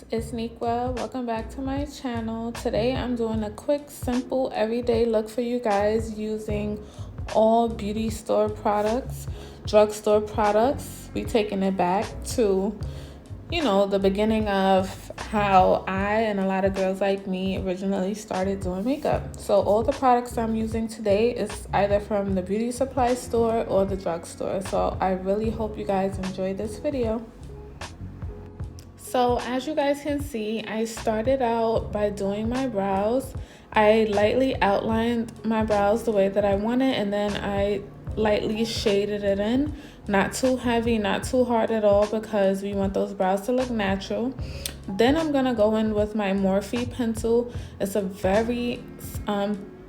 it's Nikwa. Welcome back to my channel. Today I'm doing a quick, simple, everyday look for you guys using all beauty store products, drugstore products. We taking it back to, the beginning of how I and a lot of girls like me originally started doing makeup. So all the products I'm using today is either from the beauty supply store or the drugstore. So I really hope you guys enjoy this video. So as you guys can see, I started out by doing my brows. I lightly outlined my brows the way that I wanted, and then I lightly shaded it in. Not too heavy, not too hard at all, because we want those brows to look natural. Then I'm gonna go in with my Morphe pencil. It's a very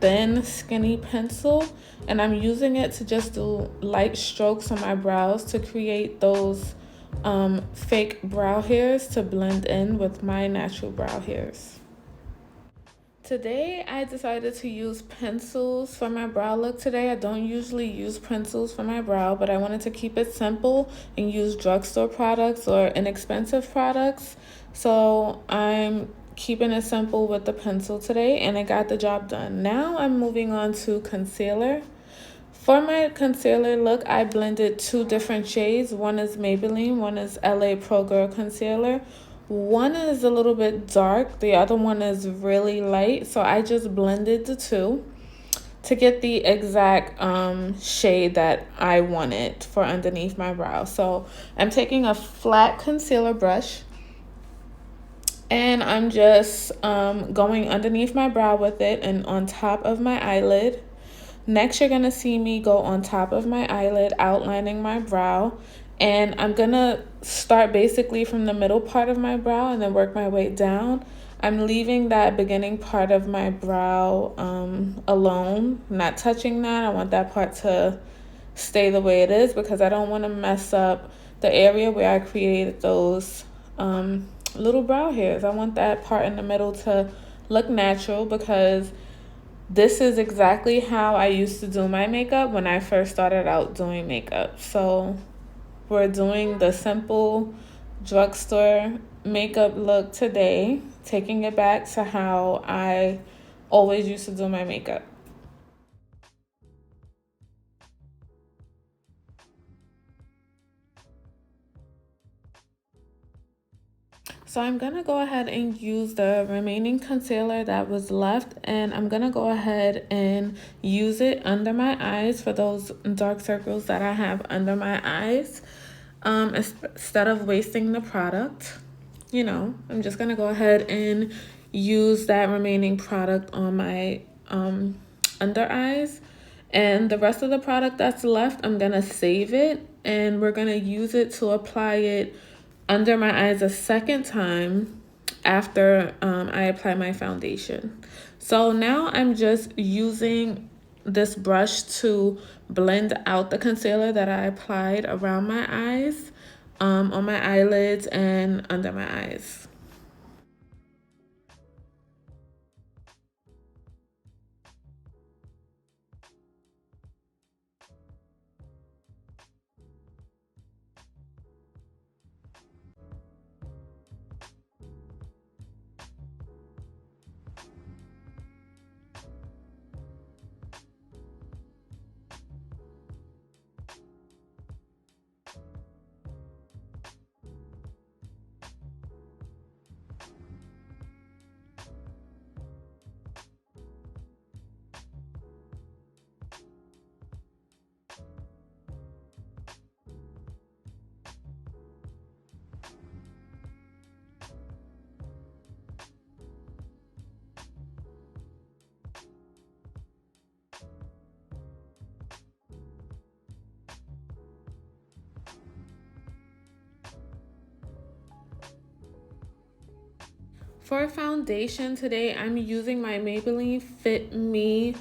thin, skinny pencil, and I'm using it to just do light strokes on my brows to create those fake brow hairs to blend in with my natural brow hairs. Today I decided to use pencils for my brow look today. I don't usually use pencils for my brow, but I wanted to keep it simple and use drugstore products or inexpensive products. So I'm keeping it simple with the pencil today, and I got the job done. Now I'm moving on to concealer. For my concealer look, I blended two different shades. One is Maybelline, one is LA Pro Girl Concealer. One is a little bit dark, the other one is really light. So I just blended the two to get the exact shade that I wanted for underneath my brow. So I'm taking a flat concealer brush and I'm just going underneath my brow with it and on top of my eyelid. Next, you're gonna see me go on top of my eyelid, outlining my brow. And I'm gonna start basically from the middle part of my brow and then work my way down. I'm leaving that beginning part of my brow alone, not touching that. I want that part to stay the way it is because I don't wanna mess up the area where I created those little brow hairs. I want that part in the middle to look natural because this is exactly how I used to do my makeup when I first started out doing makeup. So we're doing the simple drugstore makeup look today, taking it back to how I always used to do my makeup. So I'm gonna go ahead and use the remaining concealer that was left, and I'm gonna go ahead and use it under my eyes for those dark circles that I have under my eyes. Instead of wasting the product, I'm just gonna go ahead and use that remaining product on my under eyes. And the rest of the product that's left, I'm gonna save it, and we're gonna use it to apply it under my eyes a second time after I apply my foundation. So now I'm just using this brush to blend out the concealer that I applied around my eyes, on my eyelids and under my eyes. For foundation today, I'm using my Maybelline Fit Me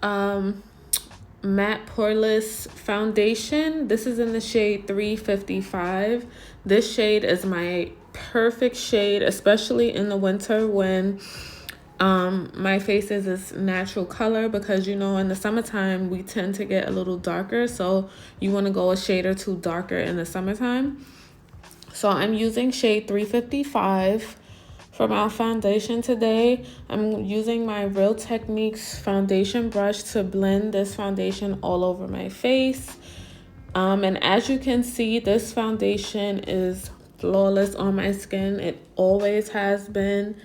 matte poreless foundation. This is in the shade 355. This shade is my perfect shade, especially in the winter when my face is this natural color, because in the summertime we tend to get a little darker, so you want to go a shade or two darker in the summertime. So I'm using shade 355. For my foundation today, I'm using my Real Techniques foundation brush to blend this foundation all over my face. And as you can see, this foundation is flawless on my skin. It always has been.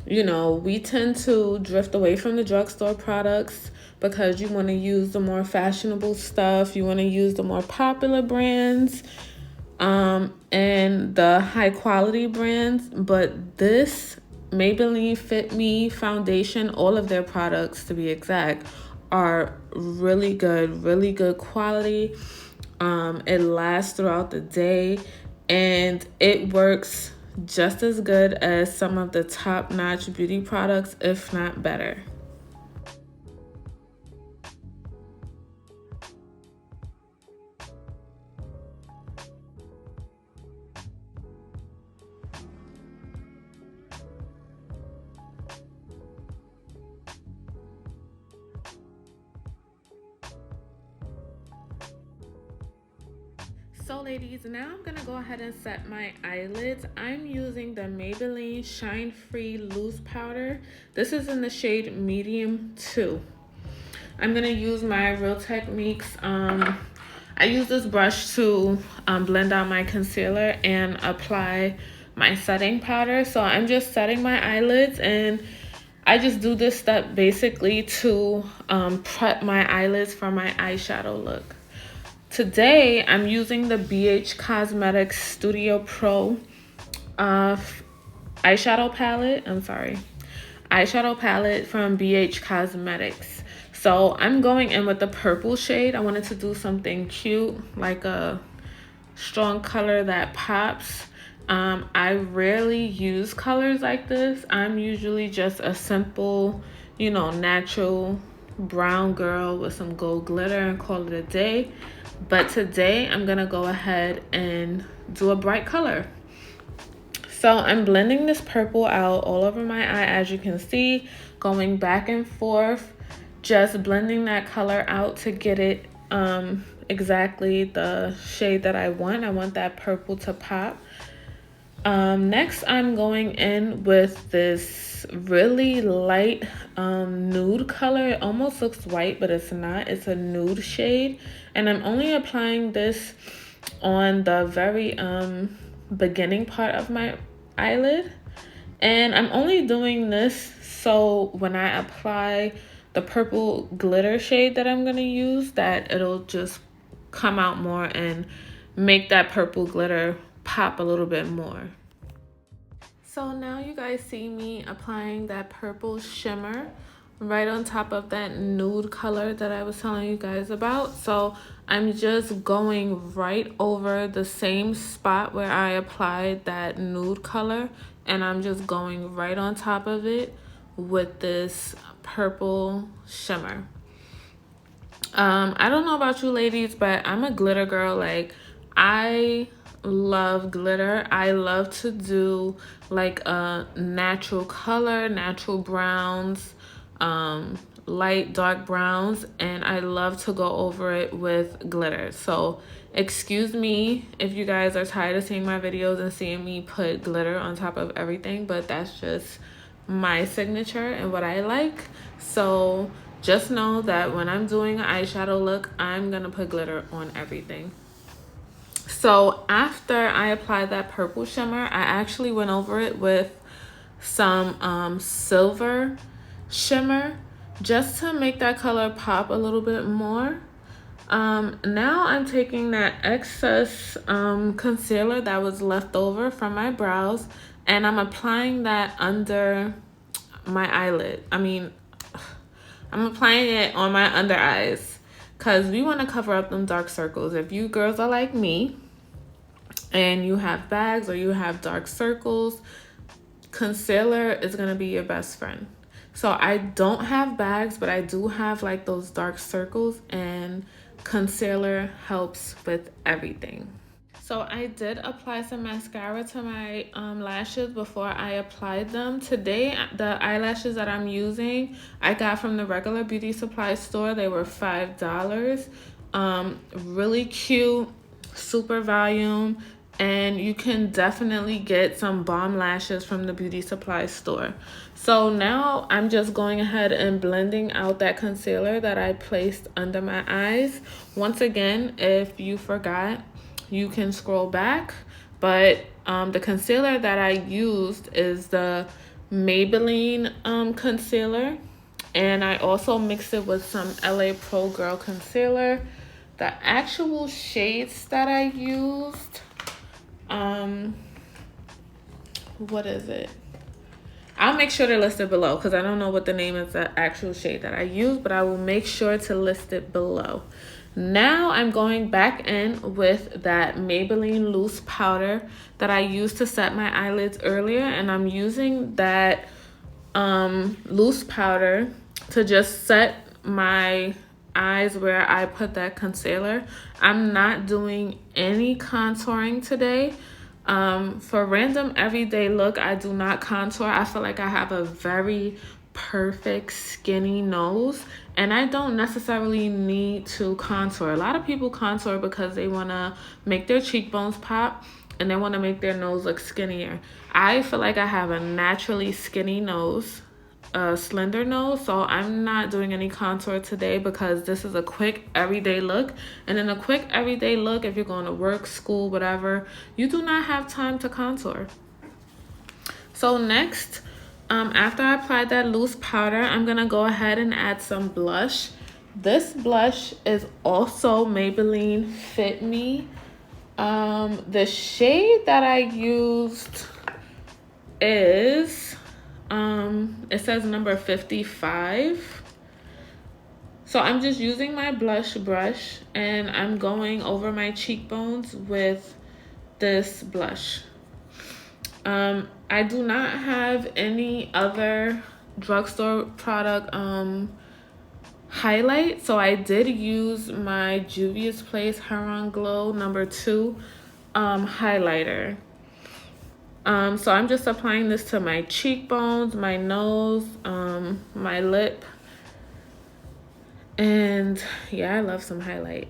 You know, we tend to drift away from the drugstore products because you want to use the more fashionable stuff. You want to use the more popular brands and the high quality brands. But this Maybelline Fit Me foundation, all of their products to be exact, are really good quality. It lasts throughout the day and it works just as good as some of the top-notch beauty products, if not better. So ladies, now I'm gonna go ahead and set my eyelids. I'm using the Maybelline Shine Free Loose Powder. This is in the shade Medium 2. I'm gonna use my Real Techniques. I use this brush to blend out my concealer and apply my setting powder. So I'm just setting my eyelids, and I just do this step basically to prep my eyelids for my eyeshadow look. Today, I'm using the BH Cosmetics Studio Pro eyeshadow palette. Eyeshadow palette from BH Cosmetics. So I'm going in with the purple shade. I wanted to do something cute, like a strong color that pops. I rarely use colors like this. I'm usually just a simple, you know, natural brown girl with some gold glitter and call it a day. But today I'm gonna go ahead and do a bright color. So I'm blending this purple out all over my eye, as you can see, going back and forth, just blending that color out to get it exactly the shade that I want. I want that purple to pop. Next, I'm going in with this really light nude color. It almost looks white, but it's not. It's a nude shade. And I'm only applying this on the very beginning part of my eyelid. And I'm only doing this so when I apply the purple glitter shade that I'm going to use, that it'll just come out more and make that purple glitter pop a little bit more. So now you guys see me applying that purple shimmer right on top of that nude color that I was telling you guys about. So I'm just going right over the same spot where I applied that nude color, and I'm just going right on top of it with this purple shimmer. I don't know about you ladies, but I'm a glitter girl. Like, I love glitter. I love to do like a natural color, natural browns, light dark browns, and I love to go over it with glitter. So excuse me if you guys are tired of seeing my videos and seeing me put glitter on top of everything, but that's just my signature and what I like. So just know that when I'm doing an eyeshadow look, I'm gonna put glitter on everything. So after I applied that purple shimmer, I actually went over it with some silver shimmer just to make that color pop a little bit more. Now I'm taking that excess concealer that was left over from my brows, and I'm applying that under my eyelid. I'm applying it on my under eyes because we want to cover up them dark circles. If you girls are like me and you have bags or you have dark circles, concealer is going to be your best friend. So I don't have bags, but I do have like those dark circles, and concealer helps with everything. So I did apply some mascara to my lashes before I applied them. Today, the eyelashes that I'm using, I got from the regular beauty supply store. They were $5. Really cute, super volume, and you can definitely get some bomb lashes from the beauty supply store. So now I'm just going ahead and blending out that concealer that I placed under my eyes. Once again, if you forgot, you can scroll back, but the concealer that I used is the Maybelline concealer, and I also mixed it with some LA Pro Girl concealer. The actual shades that I used, what is it? I'll make sure to list it below because I don't know what the name is, the actual shade that I used, but I will make sure to list it below. Now I'm going back in with that Maybelline loose powder that I used to set my eyelids earlier, and I'm using that loose powder to just set my eyes where I put that concealer. I'm not doing any contouring today. For random everyday look, I do not contour. I feel like I have a very perfect skinny nose, and I don't necessarily need to contour. A lot of people contour because they want to make their cheekbones pop and they want to make their nose look skinnier. I feel like I have a naturally skinny nose, a slender nose, so I'm not doing any contour today because this is a quick everyday look. And in a quick everyday look, if you're going to work, school, whatever, you do not have time to contour. So next, after I applied that loose powder, I'm gonna go ahead and add some blush. This blush is also Maybelline Fit Me. The shade that I used is it says number 55. So I'm just using my blush brush and I'm going over my cheekbones with this blush. I do not have any other drugstore product highlight, so I did use my Juvia's Place Heron Glow number 2 highlighter. So I'm just applying this to my cheekbones, my nose, my lip, and yeah, I love some highlight.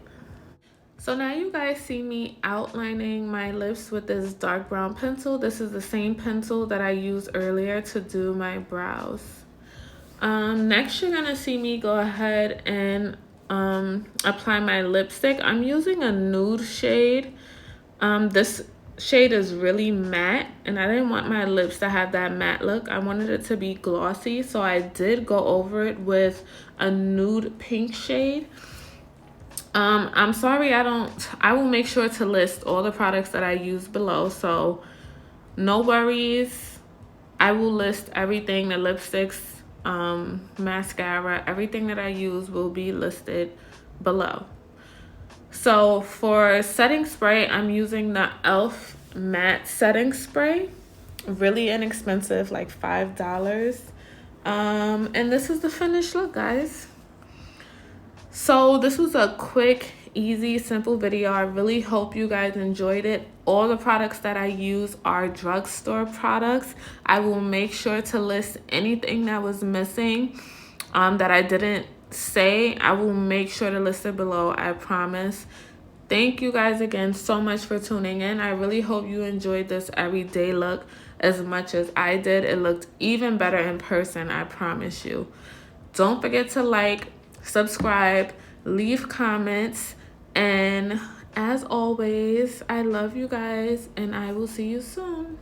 So now you guys see me outlining my lips with this dark brown pencil. This is the same pencil that I used earlier to do my brows. Next, you're gonna see me go ahead and apply my lipstick. I'm using a nude shade. This shade is really matte, and I didn't want my lips to have that matte look. I wanted it to be glossy, so I did go over it with a nude pink shade. I'm sorry, I will make sure to list all the products that I use below, so no worries. I will list everything, the lipsticks, mascara, everything that I use will be listed below. So for setting spray, I'm using the e.l.f. matte setting spray. Really inexpensive, like $5. And this is the finished look, guys. So this was a quick, easy, simple video. I really hope you guys enjoyed it. All the products that I use are drugstore products. I will make sure to list anything that was missing that I didn't say. I will make sure to list it below, I promise. Thank you guys again so much for tuning in. I really hope you enjoyed this everyday look as much as I did. It looked even better in person, I promise you. Don't forget to like, subscribe, leave comments, and as always, I love you guys and I will see you soon.